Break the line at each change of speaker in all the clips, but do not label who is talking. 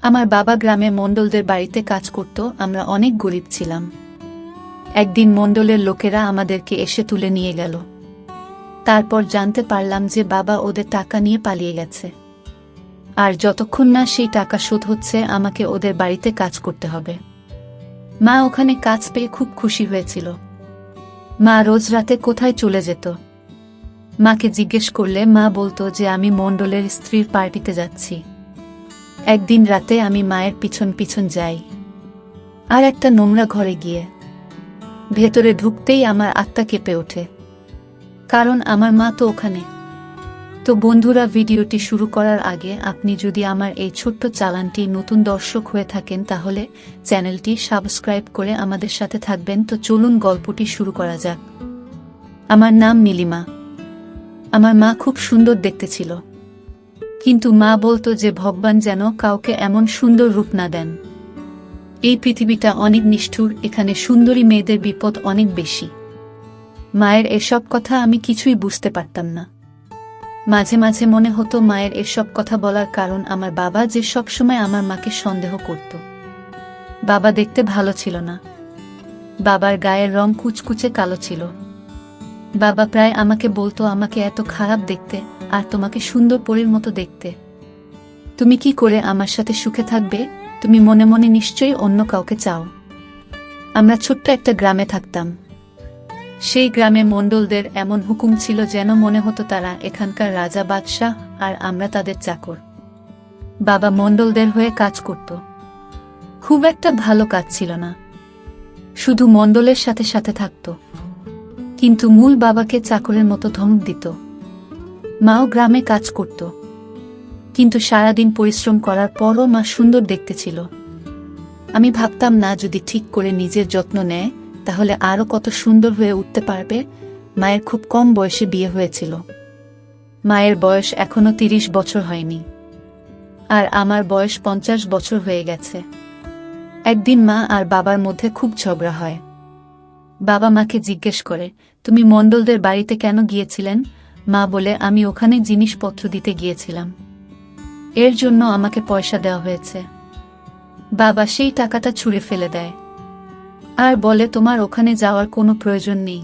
আমার বাবা গ্রামে মণ্ডলদের বাড়িতে কাজ করত। আমরা অনেক গরিব ছিলাম। একদিন মণ্ডলের লোকেরা আমাদেরকে এসে তুলে নিয়ে গেল। তারপর জানতে পারলাম যে বাবা ওদের টাকা নিয়ে পালিয়ে গেছে, আর যতক্ষণ না সেই টাকা শোধ হচ্ছে আমাকে ওদের বাড়িতে কাজ করতে হবে। মা ওখানে কাজ পেয়ে খুব খুশি হয়েছিল। মা রোজ রাতে কোথায় চলে যেত? মাকে জিজ্ঞেস করলে মা বলতো যে আমি মণ্ডলের স্ত্রীর পার্টিতে যাচ্ছি। একদিন রাতে আমি মায়ের পিছন পিছন যাই, আর একটা নোংরা ঘরে গিয়ে ভেতরে ঢুকতেই আমার আত্মা কেঁপে ওঠে, কারণ আমার মা তো ওখানে। তো বন্ধুরা, ভিডিওটি শুরু করার আগে আপনি যদি আমার এই ছোট্ট চ্যানেলটি নতুন দর্শক হয়ে থাকেন তাহলে চ্যানেলটি সাবস্ক্রাইব করে আমাদের সাথে থাকবেন। তো চলুন গল্পটি শুরু করা যাক। আমার নাম নীলিমা। আমার মা খুব সুন্দর দেখতে ছিল, কিন্তু মা বলতো যে ভগবান যেন কাউকে এমন সুন্দর রূপ না দেন। এই পৃথিবীটা অনেক নিষ্ঠুর, এখানে সুন্দরী মেয়েদের বিপদ অনেক বেশি। মায়ের এসব কথা আমি কিছুই বুঝতে পারতাম না। মাঝে মাঝে মনে হতো মায়ের এসব কথা বলার কারণ আমার বাবা, যে সবসময় আমার মাকে সন্দেহ করত। বাবা দেখতে ভালো ছিল না। বাবার গায়ের রং কুচকুচে কালো ছিল। বাবা প্রায় আমাকে বলতো, আমাকে এত খারাপ দেখতে আর তোমাকে সুন্দর পরীর মতো দেখতে। তুমি কি করে আমার সাথে সুখে থাকবে? তুমি মনে মনে নিশ্চয়ই অন্য কাউকে চাও। আমরা ছোট্ট একটা গ্রামে থাকতাম। সেই গ্রামে মণ্ডলদের এমন হুকুম ছিল যেন মনে হতো তারা এখানকার রাজা বাদশাহ আর আমরা তাদের চাকর। বাবা মণ্ডলদের হয়ে কাজ করত। খুব একটা ভালো কাজ ছিল না, শুধু মণ্ডলের সাথে সাথে থাকত, কিন্তু মূল বাবাকে চাকরের মতো ধমক দিত। মাও গ্রামে কাজ করত, কিন্তু সারাদিন পরিশ্রম করার পরও মা সুন্দর দেখতে ছিল। আমি ভাবতাম, না যদি ঠিক করে নিজের যত্ন নেয় তাহলে আরো কত সুন্দর হয়ে উঠতে পারবে। মায়ের খুব কম বয়সে বিয়ে হয়েছিল। মায়ের বয়স এখনো 30 বছর হয়নি, আর আমার বয়স 50 বছর হয়ে গেছে। একদিন মা আর বাবার মধ্যে খুব ঝগড়া হয়। বাবা মাকে জিজ্ঞেস করে, তুমি মণ্ডলদের বাড়িতে কেন গিয়েছিলেন? মা বলে, আমি ওখানে জিনিসপত্র দিতে গিয়েছিলাম, এর জন্য আমাকে পয়সা দেওয়া হয়েছে। বাবা সেই টাকাটা ছুঁড়ে ফেলে দেয় আর বলে, তোমার ওখানে যাওয়ার কোনো প্রয়োজন নেই।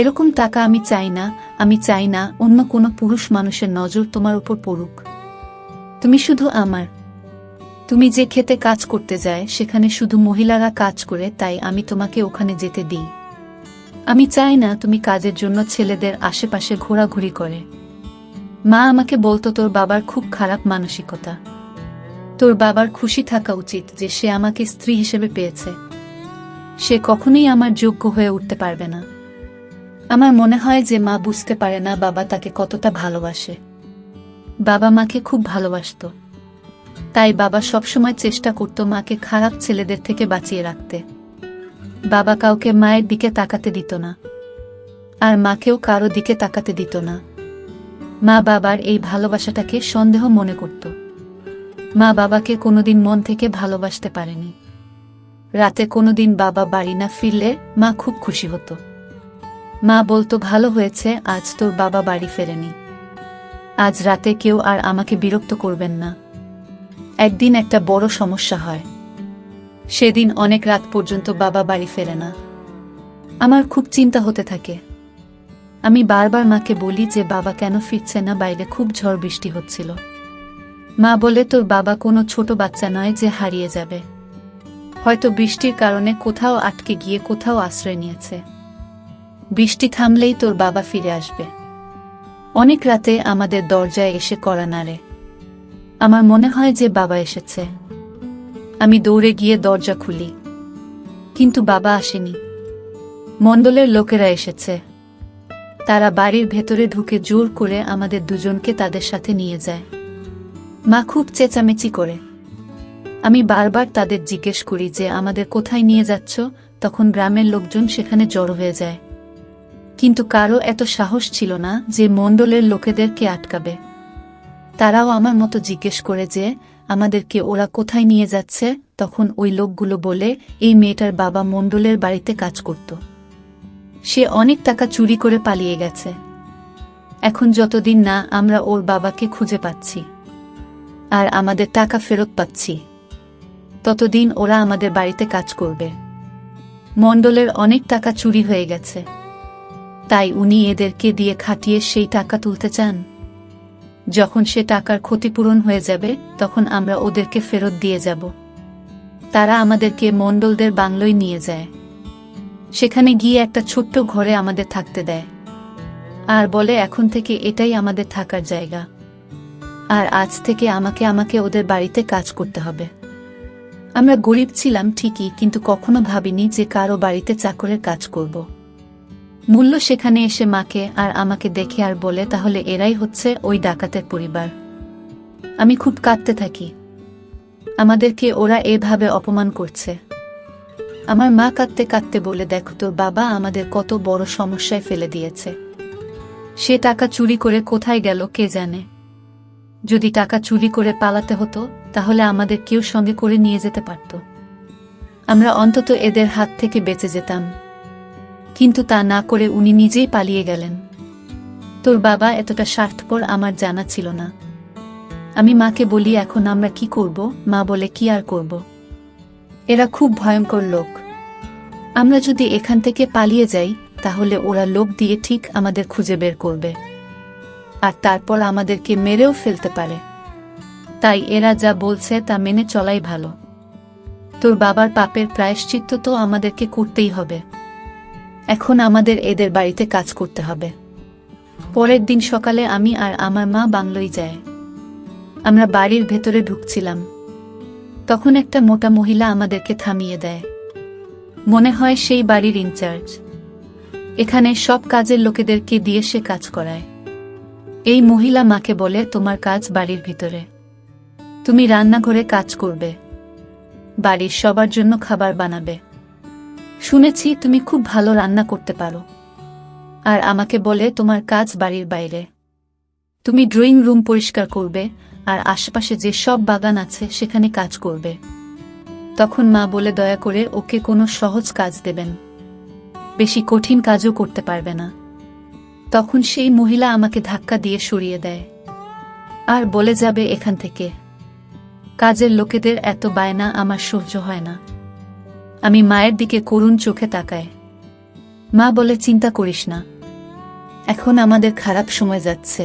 এরকম টাকা আমি চাই না। আমি চাই না অন্য কোনো পুরুষ মানুষের নজর তোমার উপর পড়ুক। তুমি শুধু আমার। তুমি যে খেতে কাজ করতে যায় সেখানে শুধু মহিলারা কাজ করে, তাই আমি তোমাকে ওখানে যেতে দিই। আমি চাই না তুমি কাজের জন্য ছেলেদের আশেপাশে ঘোরাঘুরি করে। মা আমাকে বলতো, তোর বাবার খুব খারাপ মানসিকতা। তোর বাবার খুশি থাকা উচিত যে সে আমাকে স্ত্রী হিসেবে পেয়েছে। সে কখনোই আমার যোগ্য হয়ে উঠতে পারবে না। আমার মনে হয় যে মা বুঝতে পারে না বাবা তাকে কতটা ভালোবাসে। বাবা মাকে খুব ভালোবাসতো, তাই বাবা সবসময় চেষ্টা করত মাকে খারাপ ছেলেদের থেকে বাঁচিয়ে রাখতে। বাবা কাউকে মায়ের দিকে তাকাতে দিত না, আর মাকেও কারো দিকে তাকাতে দিত না। মা বাবার এই ভালোবাসাটাকে সন্দেহ মনে করত। মা বাবাকে কোনোদিন মন থেকে ভালোবাসতে পারেনি। রাতে কোনোদিন বাবা বাড়ি না ফিরলে মা খুব খুশি হতো। মা বলতো, ভালো হয়েছে আজ তোর বাবা বাড়ি ফেরেনি। আজ রাতে কেউ আর আমাকে বিরক্ত করবেন না। একদিন একটা বড় সমস্যা হয়। সেদিন অনেক রাত পর্যন্ত বাবা বাড়ি ফেরে না। আমার খুব চিন্তা হতে থাকে। আমি বারবার মাকে বলি যে বাবা কেন ফিরছে না, বাইরে খুব ঝড় বৃষ্টি হচ্ছিল। মা বলে, তোর বাবা কোনো ছোট বাচ্চা নয় যে হারিয়ে যাবে। হয়তো বৃষ্টির কারণে কোথাও আটকে গিয়ে কোথাও আশ্রয় নিয়েছে। বৃষ্টি থামলেই তোর বাবা ফিরে আসবে। অনেক রাতে আমাদের দরজায় এসে কড়া নাড়ে। আমার মনে হয় যে বাবা এসেছে। আমি দৌড়ে গিয়ে দরজা খুলি, কিন্তু বাবা আসেনি। মণ্ডলের লোকেরা এসেছে। তারা বাড়ির ভেতরে ঢুকে জোর করে আমাদের দুজনকে তাদের সাথে নিয়ে যায়। মা খুব চেঁচামেচি করে। আমি বারবার তাদের জিজ্ঞেস করি যে আমাদের কোথায় নিয়ে যাচ্ছ। তখন গ্রামের লোকজন সেখানে জড়ো হয়ে যায়, কিন্তু কারো এত সাহস ছিল না যে মণ্ডলের লোকেদেরকে আটকাবে। তারাও আমার মতো জিজ্ঞেস করে যে আমাদেরকে ওরা কোথায় নিয়ে যাচ্ছে। তখন ওই লোকগুলো বলে, এই মেয়েটার বাবা মণ্ডলের বাড়িতে কাজ করত, সে অনেক টাকা চুরি করে পালিয়ে গেছে। এখন যতদিন না আমরা ওর বাবাকে খুঁজে পাচ্ছি আর আমাদের টাকা ফেরত পাচ্ছি, ততদিন ওরা আমাদের বাড়িতে কাজ করবে। মণ্ডলের অনেক টাকা চুরি হয়ে গেছে, তাই উনি এদেরকে দিয়ে খাটিয়ে সেই টাকা তুলতে চান। যখন সে টাকার ক্ষতিপূরণ হয়ে যাবে তখন আমরা ওদেরকে ফেরত দিয়ে যাব। তারা আমাদেরকে মণ্ডলদের বাংলোয় নিয়ে যায়। সেখানে গিয়ে একটা ছোট্ট ঘরে আমাদের থাকতে দেয়, আর বলে এখন থেকে এটাই আমাদের থাকার জায়গা, আর আজ থেকে আমাকে ওদের বাড়িতে কাজ করতে হবে। আমরা গরিব ছিলাম ঠিকই, কিন্তু কখনো ভাবিনি যে কারো বাড়িতে চাকরের কাজ করব। মূল্য সেখানে এসে মাকে আর আমাকে দেখে আর বলে, তাহলে এরাই হচ্ছে ওই ডাকাতের পরিবার। আমি খুব কাঁদতে থাকি, আমাদেরকে ওরা এভাবে অপমান করছে। আমার মা কাঁদতে কাঁদতে বলে, দেখো তোর বাবা আমাদের কত বড় সমস্যায় ফেলে দিয়েছে। সে টাকা চুরি করে কোথায় গেল কে জানে। যদি টাকা চুরি করে পালাতে হতো তাহলে আমাদের কেউ সঙ্গে করে নিয়ে যেতে পারত, আমরা অন্তত এদের হাত থেকে বেঁচে যেতাম। কিন্তু তা না করে উনি নিজেই পালিয়ে গেলেন। তোর বাবা এতটা স্বার্থপর আমার জানা ছিল না। আমি মাকে বলি, এখন আমরা কি করব? মা বলে, কি আর করব, এরা খুব ভয়ঙ্কর লোক। আমরা যদি এখান থেকে পালিয়ে যাই তাহলে ওরা লোক দিয়ে ঠিক আমাদের খুঁজে বের করবে, আর তারপর আমাদেরকে মেরেও ফেলতে পারে। তাই এরা যা বলছে তা মেনে চলাই ভালো। তোর বাবার পাপের প্রায়শ্চিত্ত তো আমাদেরকে করতেই হবে। এখন আমাদের এদের বাড়িতে কাজ করতে হবে। পরের দিন সকালে আমি আর আমার মা বাংলোয় যায়। আমরা বাড়ির ভেতরে ঢুকছিলাম, তখন একটা মোটা মহিলা আমাদেরকে থামিয়ে দেয়। মনে হয় সেই বাড়ির ইনচার্জ। এখানে সব কাজের লোকেদেরকে দিয়ে সে কাজ করায়। এই মহিলা মাকে বলে, তোমার কাজ বাড়ির ভিতরে, তুমি রান্নাঘরে কাজ করবে, বাড়ির সবার জন্য খাবার বানাবে। শুনেছি তুমি খুব ভালো রান্না করতে পারো। আর আমাকে বলে, তোমার কাজ বাড়ির বাইরে, তুমি ড্রয়িং রুম পরিষ্কার করবে আর আশেপাশে যে সব বাগান আছে সেখানে কাজ করবে। তখন মা বলে, দয়া করে ওকে কোনো সহজ কাজ দেবেন, বেশি কঠিন কাজও করতে পারবে না। তখন সেই মহিলা আমাকে ধাক্কা দিয়ে সরিয়ে দেয় আর বলে, যাবে এখান থেকে। কাজের লোকেদের এত বায়না আমার সহ্য হয় না। আমি মায়ের দিকে করুণ চোখে তাকাই। মা বলে, চিন্তা করিস না, এখন আমাদের খারাপ সময় যাচ্ছে,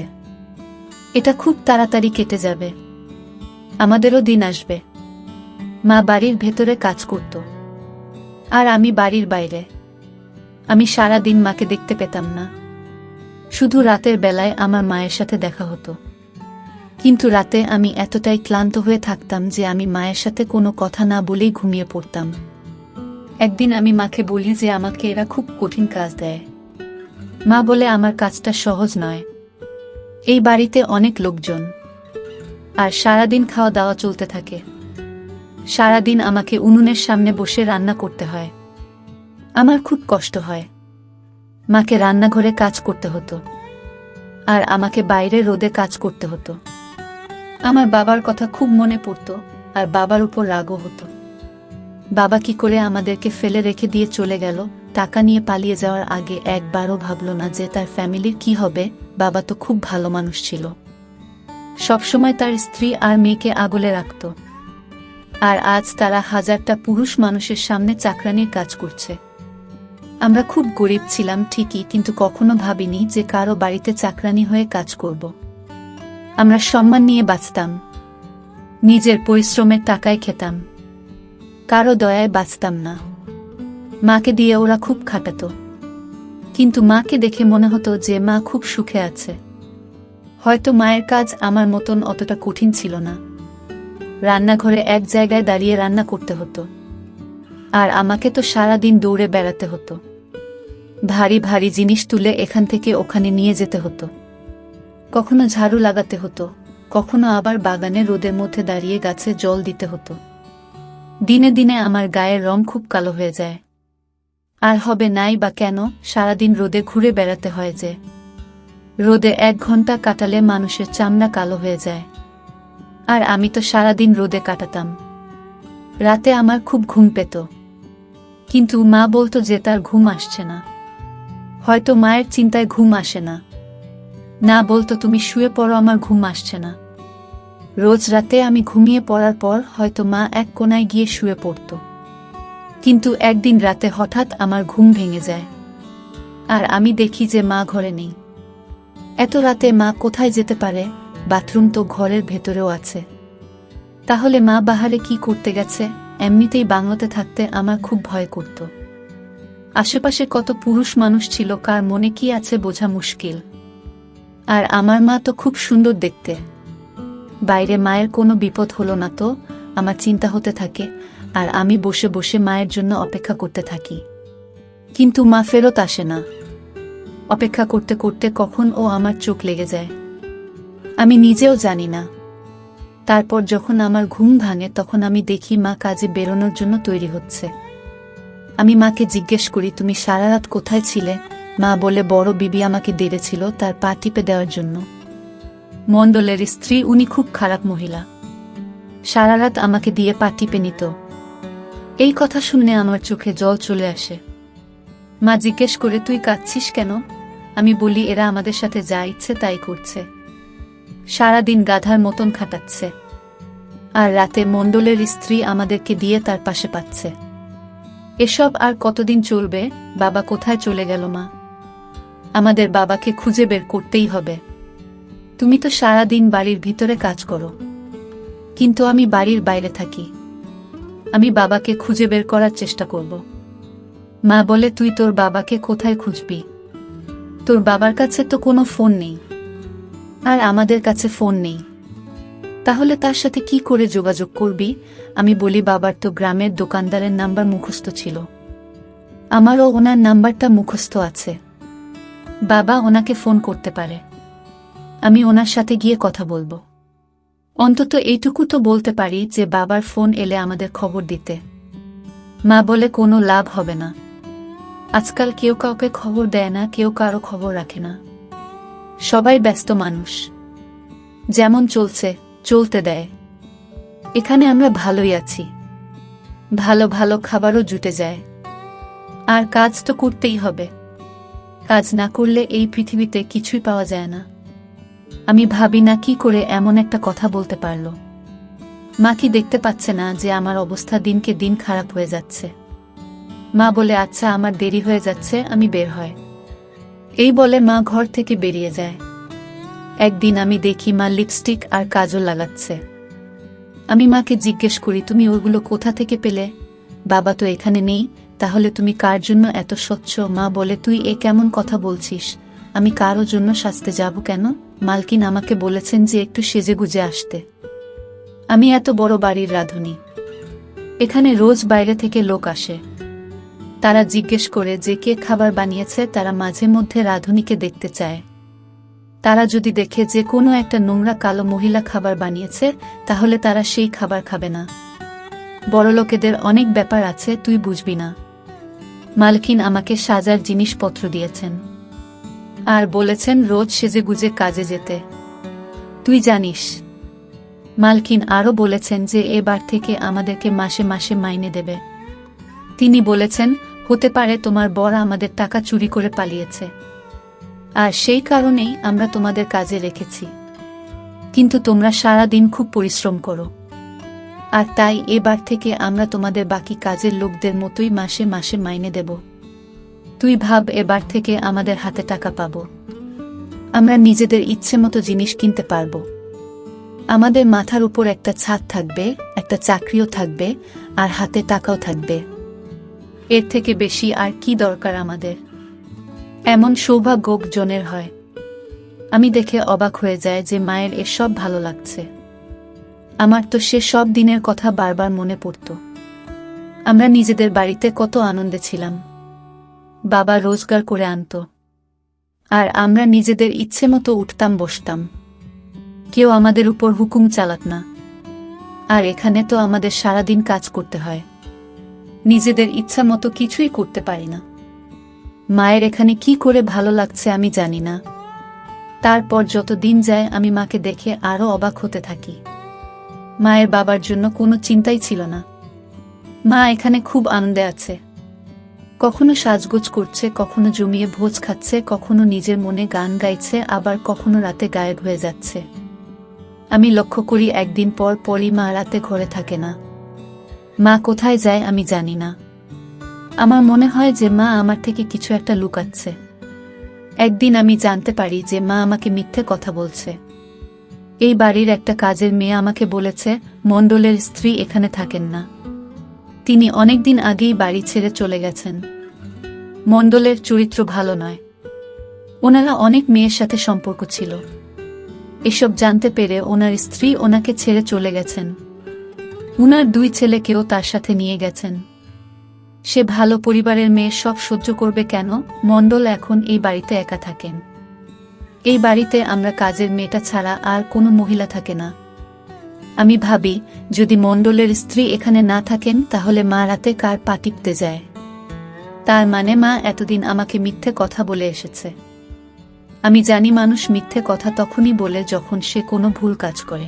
এটা খুব তাড়াতাড়ি কেটে যাবে, আমাদেরও দিন আসবে। মা বাড়ির ভেতরে কাজ করত আর আমি বাড়ির বাইরে। আমি সারা দিন মাকে দেখতে পেতাম না, শুধু রাতের বেলায় আমার মায়ের সাথে দেখা হতো। কিন্তু রাতে আমি এতটাই ক্লান্ত হয়ে থাকতাম যে আমি মায়ের সাথে কোনো কথা না বলেই ঘুমিয়ে পড়তাম। একদিন আমি মাকে বলি যে আমাকে এরা খুব কঠিন কাজ দেয়। মা বলে, আমার কাজটা সহজ নয়, এই বাড়িতে অনেক লোকজন, আর সারাদিন খাওয়া দাওয়া চলতে থাকে। সারাদিন আমাকে উনুনের সামনে বসে রান্না করতে হয়, আমার খুব কষ্ট হয়। মাকে রান্নাঘরে কাজ করতে হতো আর আমাকে বাইরে রোদে কাজ করতে হতো। আমার বাবার কথা খুব মনে পড়তো আর বাবার উপর রাগও হতো। বাবা কি করে আমাদেরকে ফেলে রেখে দিয়ে চলে গেল, টাকা নিয়ে পালিয়ে যাওয়ার আগে একবারও ভাবল না যে তার ফ্যামিলির কি হবে। বাবা তো খুব ভালো মানুষ ছিল, সবসময় তার স্ত্রী আর মেয়েকে আগলে রাখত, আর আজ তারা হাজারটা পুরুষ মানুষের সামনে চাকরানির কাজ করছে। আমরা খুব গরিব ছিলাম ঠিকই, কিন্তু কখনো ভাবিনি যে কারো বাড়িতে চাকরানি হয়ে কাজ করব। আমরা সম্মান নিয়ে বাঁচতাম, নিজের পরিশ্রমের টাকায় খেতাম, কারো দয়ায় বাঁচতাম না। মাকে দিয়ে ওরা খুব খাটাতো, কিন্তু মাকে দেখে মনে হতো যে মা খুব সুখে আছে। হয়তো মায়ের কাজ আমার মতন অতটা কঠিন ছিল না। রান্নাঘরে এক জায়গায় দাঁড়িয়ে রান্না করতে হতো, আর আমাকে তো সারাদিন দৌড়ে বেড়াতে হতো। ভারী ভারী জিনিস তুলে এখান থেকে ওখানে নিয়ে যেতে হতো। কখনো ঝাড়ু লাগাতে হতো, কখনো আবার বাগানে রোদের মধ্যে দাঁড়িয়ে গাছে জল দিতে হতো। দিনে দিনে আমার গায়ের রং খুব কালো হয়ে যায়। আর হবে নাই বা কেন, সারাদিন রোদে ঘুরে বেড়াতে হয় যে। রোদে 1 ঘন্টা কাটালে মানুষের চামড়া কালো হয়ে যায়, আর আমি তো সারাদিন রোদে কাটাতাম। রাতে আমার খুব ঘুম পেত, কিন্তু মা বলতো যে তার ঘুম আসছে না। হয়তো মায়ের চিন্তায় ঘুম আসে না, না বলতো তুমি শুয়ে পড়ো, আমার ঘুম আসছে না। রোজ রাতে আমি ঘুমিয়ে পড়ার পর হয়তো মা এক কোণায় গিয়ে শুয়ে পড়ত। কিন্তু একদিন রাতে হঠাৎ আমার ঘুম ভেঙে যায়, আর আমি দেখি যে মা ঘরে নেই। এত রাতে মা কোথায় যেতে পারে? বাথরুম তো ঘরের ভেতরেও আছে। তাহলে মা বাহারে কি করতে গেছে? এমনিতেই বাংলাতে থাকতে আমার খুব ভয় করত। আশেপাশে কত পুরুষ মানুষ ছিল, কার মনে কি আছে বোঝা মুশকিল। আর আমার মা তো খুব সুন্দর দেখতে। বাইরে মায়ের কোনো বিপদ হলো না তো আমার চিন্তা হতে থাকে, আর আমি বসে বসে মায়ের জন্য অপেক্ষা করতে থাকি। কিন্তু মা ফেরত আসে না। অপেক্ষা করতে করতে কখন ও আমার চোখ লেগে যায় আমি নিজেও জানি না। তারপর যখন আমার ঘুম ভাঙে তখন আমি দেখি মা কাজে বেরোনোর জন্য তৈরি হচ্ছে। আমি মাকে জিজ্ঞেস করি, তুমি সারা রাত কোথায় ছিলে? মা বলে, বড় বিবি আমাকে ডেকেছিল তার পা টিপে দেওয়ার জন্য। মণ্ডলের স্ত্রী, উনি খুব খারাপ মহিলা, সারা রাত আমাকে দিয়ে পা টিপে নিত। এই কথা শুনে আমার চোখে জল চলে আসে। মা জিজ্ঞেস করে, তুই কাঁদছিস কেন? আমি বলি, এরা আমাদের সাথে যা ইচ্ছে তাই করছে, সারাদিন গাধার মতন খাটাচ্ছে, আর রাতে মণ্ডলের স্ত্রী আমাদেরকে দিয়ে তার পাশে পাচ্ছে। এসব আর কতদিন চলবে? বাবা কোথায় চলে গেল? মা, আমাদের বাবাকে খুঁজে বের করতেই হবে। তুমি তো সারাদিন বাড়ির ভিতরে কাজ করো, কিন্তু আমি বাড়ির বাইরে থাকি। আমি বাবাকে খুঁজে বের করার চেষ্টা করব। মা বলে, তুই তোর বাবাকে কোথায় খুঁজবি? তোর বাবার কাছে তো কোনো ফোন নেই, আর আমাদের কাছে ফোন নেই। তাহলে তার সাথে কি করে যোগাযোগ করবি? আমি বলি, বাবার তো গ্রামের দোকানদারের নাম্বার মুখস্থ ছিল, আমারও ওনার নাম্বারটা মুখস্থ আছে। বাবা ওনাকে ফোন করতে পারে, আমি ওনার সাথে গিয়ে কথা বলবো। অন্তত এইটুকু তো বলতে পারি যে বাবার ফোন এলে আমাদের খবর দিতে। মা বলে, কোনো লাভ হবে না। আজকাল কেউ কাউকে খবর দেয় না, কেউ কারো খবর রাখে না। সবাই ব্যস্ত মানুষ, যেমন চলছে চলতে দেয়। এখানে আমরা ভালোই আছি, ভালো ভালো খাবারও জুটে যায়, আর কাজ তো করতেই হবে। কাজ না করলে এই পৃথিবীতে কিছুই পাওয়া যায় না। আমি ভাবি না কি করে এমন একটা কথা বলতে পারলো। মা কি দেখতে পাচ্ছে না যে আমার অবস্থা দিনকে দিন খারাপ হয়ে যাচ্ছে? মা বলে, আচ্ছা আমার দেরি হয়ে যাচ্ছে, আমি বের হয়। এই বলে মা ঘর থেকে বেরিয়ে যায়। একদিন আমি দেখি মা লিপস্টিক আর কাজল লাগাচ্ছে। আমি মাকে জিজ্ঞেস করি, তুমি ওগুলো কোথা থেকে পেলে? বাবা তো এখানে নেই, তাহলে তুমি কার জন্য এত স্বচ্ছ? মা বলে, তুই এ কেমন কথা বলছিস? আমি কারো জন্য সাজতে যাব কেন? মালকিন আমাকে বলেছেন যে একটু সেজে গুজে আসতে। আমি এত বড় বাড়ির রাঁধুনি, এখানে রোজ বাইরে থেকে লোক আসে। তারা জিজ্ঞেস করে যে কে খাবার বানিয়েছে। তারা মাঝে মধ্যে রাঁধুনিকে দেখতে চায়। তারা যদি দেখে যে কোনো একটা নোংরা কালো মহিলা খাবার বানিয়েছে, তাহলে তারা সেই খাবার খাবে না। বড়লোকেদের অনেক ব্যাপার আছে, তুই বুঝবি না। মালকিন আমাকে সাজার জিনিসপত্র দিয়েছেন, আর বলেছেন রোজ সেজে গুজে কাজে যেতে। তুই জানিস, মালকিন আরও বলেছেন যে এবার থেকে আমাদেরকে মাসে মাসে মাইনে দেবে। তিনি বলেছেন, হতে পারে তোমার বর আমাদের টাকা চুরি করে পালিয়েছে, আর সেই কারণেই আমরা তোমাদের কাজে রেখেছি। কিন্তু তোমরা সারা দিন খুব পরিশ্রম করো, আর তাই এবার থেকে আমরা তোমাদের বাকি কাজের লোকদের মতোই মাসে মাসে মাইনে দেব। তুই ভাব, এবার থেকে আমাদের হাতে টাকা পাবো, আমরা নিজেদের ইচ্ছে মতো জিনিস কিনতে পারবো। আমাদের মাথার উপর একটা ছাদ থাকবে, একটা চাকরিও থাকবে, আর হাতে টাকাও থাকবে। এর থেকে বেশি আর কি দরকার আমাদের? এমন সৌভাগ্য জনের হয়। আমি দেখে অবাক হয়ে যায় যে মায়ের এসব ভালো লাগছে। আমার তো সে সব দিনের কথা বারবার মনে পড়ত। আমরা নিজেদের বাড়িতে কত আনন্দে ছিলাম। বাবা রোজগার করে আনত, আর আমরা নিজেদের ইচ্ছে মতো উঠতাম বসতাম। কেউ আমাদের উপর হুকুম চালাত না। আর এখানে তো আমাদের সারাদিন কাজ করতে হয়, নিজেদের ইচ্ছা মতো কিছুই করতে পারি না। মায়ের এখানে কি করে ভালো লাগছে আমি জানি না। তারপর যত দিন যায় আমি মাকে দেখে আরো অবাক হতে থাকি। মায়ের বাবার জন্য কোনো চিন্তাই ছিল না। মা এখানে খুব আনন্দে আছে। কখনো সাজগোজ করছে, কখনো জমিয়ে ভোজ খাচ্ছে, কখনো নিজের মনে গান গাইছে, আবার কখনো রাতে গায়েব হয়ে যাচ্ছে। আমি লক্ষ্য করি একদিন পর পরই মা রাতে ঘরে থাকে না। মা কোথায় যায় আমি জানি না। আমার মনে হয় যে মা আমার থেকে কিছু একটা লুকাচ্ছে। একদিন আমি জানতে পারি যে মা আমাকে মিথ্যে কথা বলছে। এই বাড়ির একটা কাজের মেয়ে আমাকে বলেছে মণ্ডলের স্ত্রী এখানে থাকেন না, তিনি অনেকদিন আগেই বাড়ি ছেড়ে চলে গেছেন। মণ্ডলের চরিত্র ভালো নয়, ওনারা অনেক মেয়ের সাথে সম্পর্ক ছিল। এসব জানতে পেরে ওনার স্ত্রী ওনাকে ছেড়ে চলে গেছেন। উনার 2 ছেলেকেও তার সাথে নিয়ে গেছেন। সে ভালো পরিবারের মেয়ে, সব সহ্য করবে কেন? মণ্ডল এখন এই বাড়িতে একা থাকেন। এই বাড়িতে আমরা কাজের মেয়েটা ছাড়া আর কোনো মহিলা থাকে না। আমি ভাবি যদি মণ্ডলের স্ত্রী এখানে না থাকেন তাহলে মা রাতে কার পা টিপতে যায়? তার মানে মা এতদিন আমাকে মিথ্যে কথা বলে এসেছে। আমি জানি মানুষ মিথ্যে কথা তখনই বলে যখন সে কোনো ভুল কাজ করে।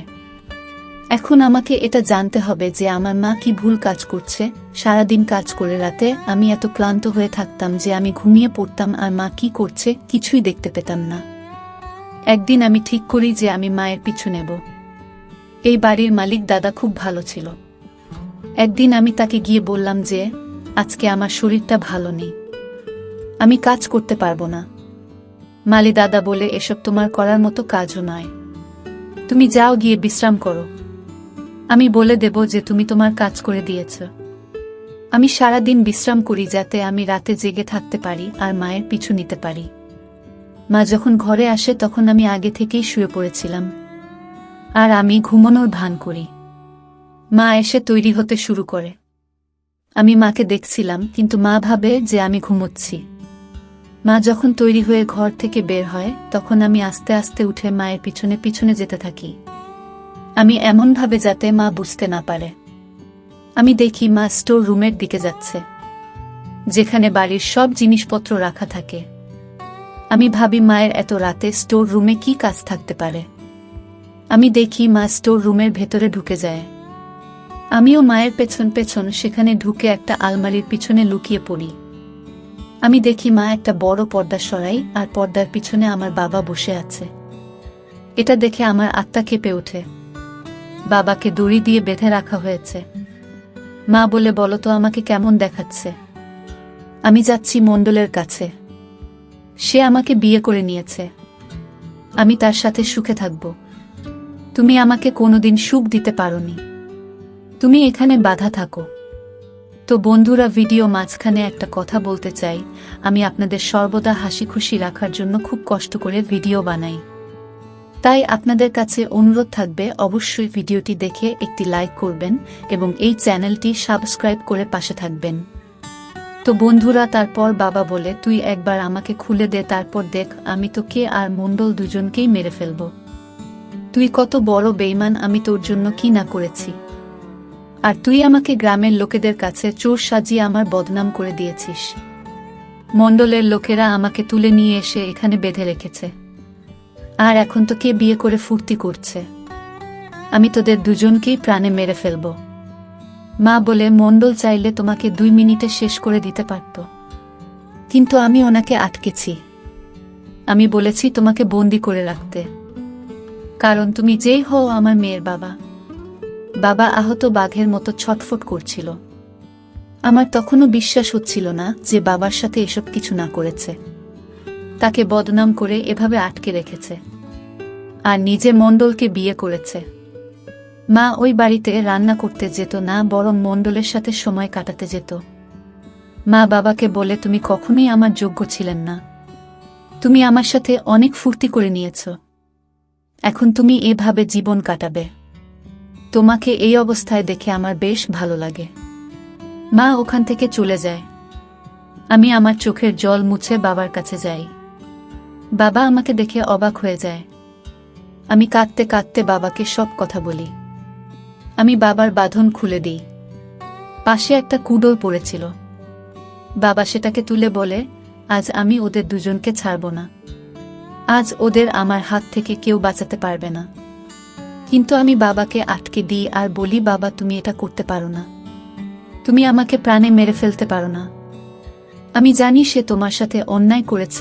এখন আমাকে এটা জানতে হবে যে আমার মা কি ভুল কাজ করছে। সারাদিন কাজ করে রাতে আমি এত ক্লান্ত হয়ে থাকতাম যে আমি ঘুমিয়ে পড়তাম, আর মা কি করছে কিছুই দেখতে পেতাম না। একদিন আমি ঠিক করি যে আমি মায়ের পিছু নেব। এই বাড়ির মালিক দাদা খুব ভালো ছিল। একদিন আমি তাকে গিয়ে বললাম যে আজকে আমার শরীরটা ভালো নেই, আমি কাজ করতে পারবো না। মালি দাদা বলে এসব তোমার করার মতো কাজও নয়, তুমি যাও গিয়ে বিশ্রাম করো। আমি বলে দেব যে তুমি তোমার কাজ করে দিয়েছ। আমি সারাদিন বিশ্রাম করি যাতে আমি রাতে জেগে থাকতে পারি আর মায়ের পিছু নিতে পারি। মা যখন ঘরে আসে তখন আমি আগে থেকেই শুয়ে পড়েছিলাম, আর আমি ঘুমানোর ভান করি। মা এসে তৈরি হতে শুরু করে। আমি মাকে দেখছিলাম, কিন্তু মা ভাবে যে আমি ঘুমোচ্ছি। মা যখন তৈরি হয়ে ঘর থেকে বের হয় তখন আমি আস্তে আস্তে উঠে মায়ের পিছনে পিছনে যেতে থাকি। আমি এমনভাবে যাতে মা বুঝতে না পারে। আমি দেখি মা স্টোর রুমের দিকে যাচ্ছে, যেখানে বাড়ির সব জিনিসপত্র রাখা থাকে। আমি ভাবি মায়ের এত রাতে স্টোর রুমে কি কাজ থাকতে পারে। আমি দেখি মা স্টোর রুমের ভেতরে ঢুকে যায়। আমিও মায়ের পেছন পেছন সেখানে ঢুকে একটা আলমারির পিছনে লুকিয়ে পড়ি। আমি দেখি মা একটা বড় পর্দা সরাই, আর পর্দার পিছনে আমার বাবা বসে আছে। এটা দেখে আমার আত্মা কেঁপে ওঠে। বাবাকে দড়ি দিয়ে বেঁধে রাখা হয়েছে। মা বলে, বলো তো আমাকে কেমন দেখাচ্ছে? আমি যাচ্ছি মণ্ডলের কাছে। সে আমাকে বিয়ে করে নিয়েছে, আমি তার সাথে সুখে থাকব। তুমি আমাকে কোনোদিন সুখ দিতে পারোনি, তুমি এখানে বাধা থাকো। তো বন্ধুরা, ভিডিও মাঝখানে একটা কথা বলতে চাই। আমি আপনাদের সর্বদা হাসি খুশি রাখার জন্য খুব কষ্ট করে ভিডিও বানাই। তাই আপনাদের কাছে অনুরোধ থাকবে অবশ্যই ভিডিওটি দেখে একটি লাইক করবেন এবং এই চ্যানেলটি সাবস্ক্রাইব করে পাশে থাকবেন। তো বন্ধুরা, তারপর বাবা বলে, তুই একবার আমাকে খুলে দে, তারপর দেখ আমি তোকে আর মণ্ডল দুজনকেই মেরে ফেলব। তুই কত বড় বেঈমান, আমি তোর জন্য কি না করেছি। আর তুই আমাকে গ্রামের লোকেদের কাছে চোর সাজিয়ে আমার বদনাম করে দিয়েছিস। মণ্ডলের লোকেরা আমাকে তুলে নিয়ে এসে এখানে বেঁধে রেখেছে, আর এখন তো কে বিয়ে করে ফুর্তি করছে। আমি তোদের দুজনকেই প্রাণে মেরে ফেলব। মা বলে, মণ্ডল চাইলে তোমাকে 2 মিনিটে শেষ করে দিতে পারত, কিন্তু আমি ওনাকে আটকেছি। আমি বলেছি তোমাকে বন্দি করে রাখতে, কারণ তুমি যেই হও আমার মেয়ের বাবা। বাবা আহত বাঘের মতো ছটফট করছিল। আমার তখনও বিশ্বাস হচ্ছিল না যে বাবার সাথে এসব কিছু না করেছে, তাকে বদনাম করে এভাবে আটকে রেখেছে, আর নিজে মণ্ডলকে বিয়ে করেছে। মা ওই বাড়িতে রান্না করতে যেত না, বরং মণ্ডলের সাথে সময় কাটাতে যেত। মা বাবাকে বলে, তুমি কখনোই আমার যোগ্য ছিলেন না, তুমি আমার সাথে অনেক ফুর্তি করে নিয়েছ, এখন তুমি এভাবে জীবন কাটাবে। তোমাকে এই অবস্থায় দেখে আমার বেশ ভালো লাগে। মা ওখান থেকে চলে যায়। আমি আমার চোখের জল মুছে বাবার কাছে যাই। বাবা আমাকে দেখে অবাক হয়ে যায়। আমি কাঁদতে কাঁদতে বাবাকে সব কথা বলি। আমি বাবার বাঁধন খুলে দিই। পাশে একটা কুডোল পড়েছিল। বাবা সেটাকে তুলে বলে, আজ আমি ওদের দুজনকে ছাড়ব না। আজ ওদের আমার হাত থেকে কেউ বাঁচাতে পারবে না। কিন্তু আমি বাবাকে আটকে দিই আর বলি, বাবা তুমি এটা করতে পারো না, তুমি আমাকে প্রাণে মেরে ফেলতে পারো না। আমি জানি সে তোমার সাথে অন্যায় করেছে,